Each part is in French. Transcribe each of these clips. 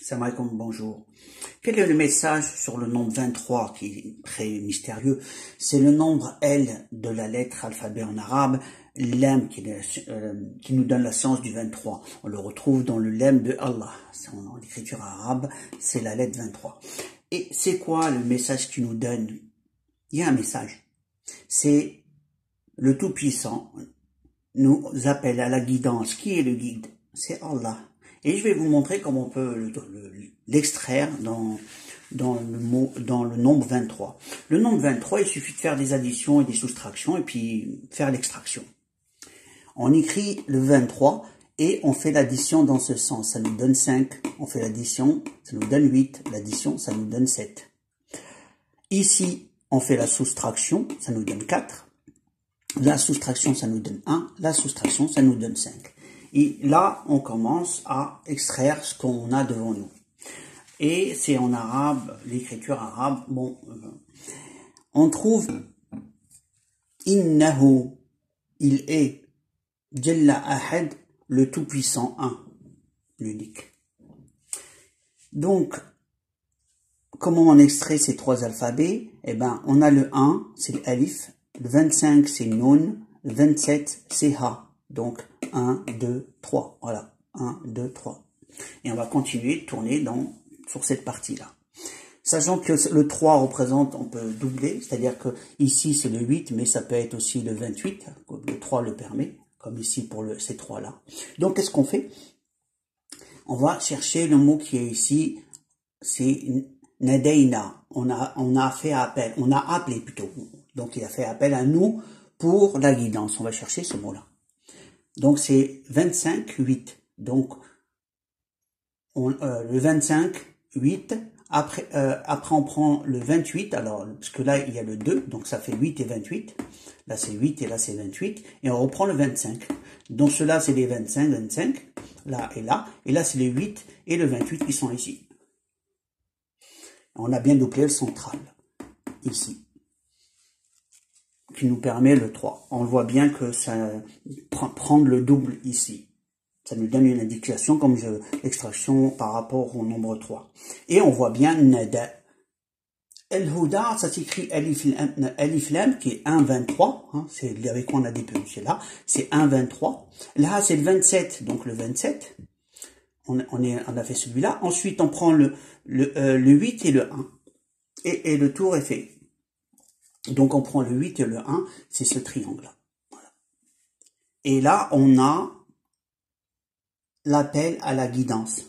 Salam alaikum, bonjour. Quel est le message sur le nombre 23 qui est très mystérieux? C'est le nombre L de la lettre alphabet en arabe, l'M qui nous donne la science du 23. On le retrouve dans le lemme de Allah. En l'écriture arabe, c'est la lettre 23. Et c'est quoi le message qu'il nous donne? Il y a un message. C'est le Tout-Puissant nous appelle à la guidance. Qui est le guide? C'est Allah. Et je vais vous montrer comment on peut l'extraire dans le nombre 23. Le nombre 23, il suffit de faire des additions et des soustractions et puis faire l'extraction. On écrit le 23 et on fait l'addition dans ce sens. Ça nous donne 5. On fait l'addition, ça nous donne 8. L'addition, ça nous donne 7. Ici, on fait la soustraction, ça nous donne 4. La soustraction, ça nous donne 1. La soustraction, ça nous donne 5. Et là, on commence à extraire ce qu'on a devant nous. Et c'est en arabe, l'écriture arabe. Bon, on trouve Innahu, il est Jalla Ahad, le Tout-Puissant 1, l'unique. Donc, comment on extrait ces trois alphabets? Eh ben, on a le 1, c'est le Alif, le 25, c'est Nun, le 27, c'est Ha. Donc, 1, 2, 3. Voilà. 1, 2, 3. Et on va continuer de tourner sur cette partie-là. Sachant que le 3 représente, on peut doubler, c'est-à-dire que ici c'est le 8, mais ça peut être aussi le 28, le 3 le permet, comme ici pour ces 3-là. Donc, qu'est-ce qu'on fait? On va chercher le mot qui est ici, c'est Nadaina. On a fait appel, on a appelé plutôt. Donc, il a fait appel à nous pour la guidance. On va chercher ce mot-là. Donc, c'est 25, 8. Donc, le 25, 8. Après, on prend le 28. Alors, parce que là, il y a le 2. Donc, ça fait 8 et 28. Là, c'est 8 et là, c'est 28. Et on reprend le 25. Donc, ceux-là, c'est les 25, 25. Là et là. Et là, c'est les 8 et le 28 qui sont ici. On a bien doublé le central. Ici. Qui nous permet le 3. On voit bien que ça prend le double ici. Ça nous donne une indication comme l'extraction par rapport au nombre 3. Et on voit bien Nada. El-Huda, ça s'écrit Alif Lam, qui est 1,23. Hein, c'est avec quoi on a début. C'est là. C'est 1,23. Là, c'est le 27. Donc le 27. On a fait celui-là. Ensuite, on prend le 8 et le 1. Et le tour est fait. Donc, on prend le 8 et le 1, c'est ce triangle-là. Voilà. Et là, on a l'appel à la guidance.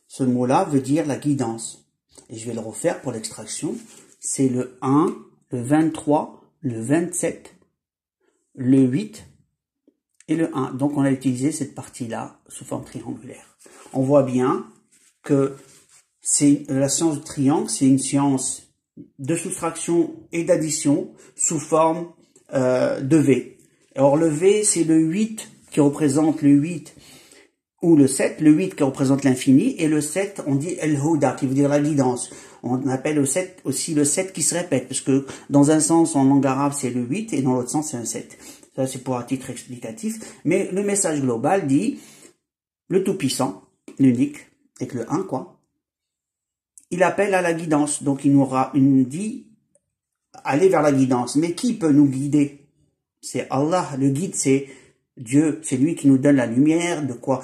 Ce mot-là veut dire la guidance. Et je vais le refaire pour l'extraction. C'est le 1, le 23, le 27, le 8 et le 1. Donc, on a utilisé cette partie-là sous forme triangulaire. On voit bien que c'est la science du triangle, c'est une science de soustraction et d'addition sous forme de V. Alors le V, c'est le 8 qui représente le 8 ou le 7, le 8 qui représente l'infini, et le 7, on dit El-Huda, qui veut dire la guidance. On appelle le 7 aussi le 7 qui se répète, parce que dans un sens, en langue arabe, c'est le 8, et dans l'autre sens, c'est un 7. Ça, c'est pour un titre explicatif. Mais le message global dit le Tout-Puissant, l'unique, avec le 1, quoi. Il appelle à la guidance, donc il nous dit aller vers la guidance. Mais qui peut nous guider? C'est Allah, le guide, c'est Dieu, c'est lui qui nous donne la lumière, de quoi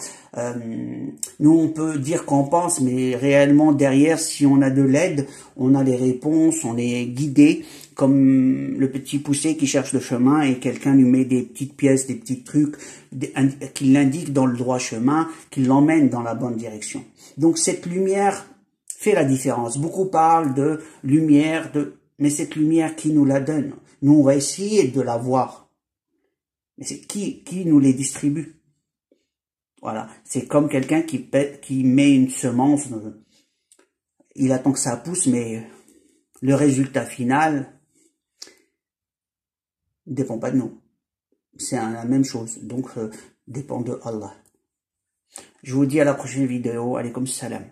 nous on peut dire qu'on pense, mais réellement derrière, si on a de l'aide, on a les réponses, on est guidé, comme le petit poussé qui cherche le chemin et quelqu'un lui met des petites pièces, des petits trucs, qui l'indique dans le droit chemin, qui l'emmène dans la bonne direction. Donc cette lumière fait la différence. Beaucoup parlent de lumière, mais cette lumière, qui nous la donne? Nous, on va essayer de la voir. Mais c'est qui nous les distribue? Voilà. C'est comme quelqu'un qui met une semence. Il attend que ça pousse, mais le résultat final ne dépend pas de nous. C'est la même chose. Donc, dépend de Allah. Je vous dis à la prochaine vidéo. Alaykoum salam.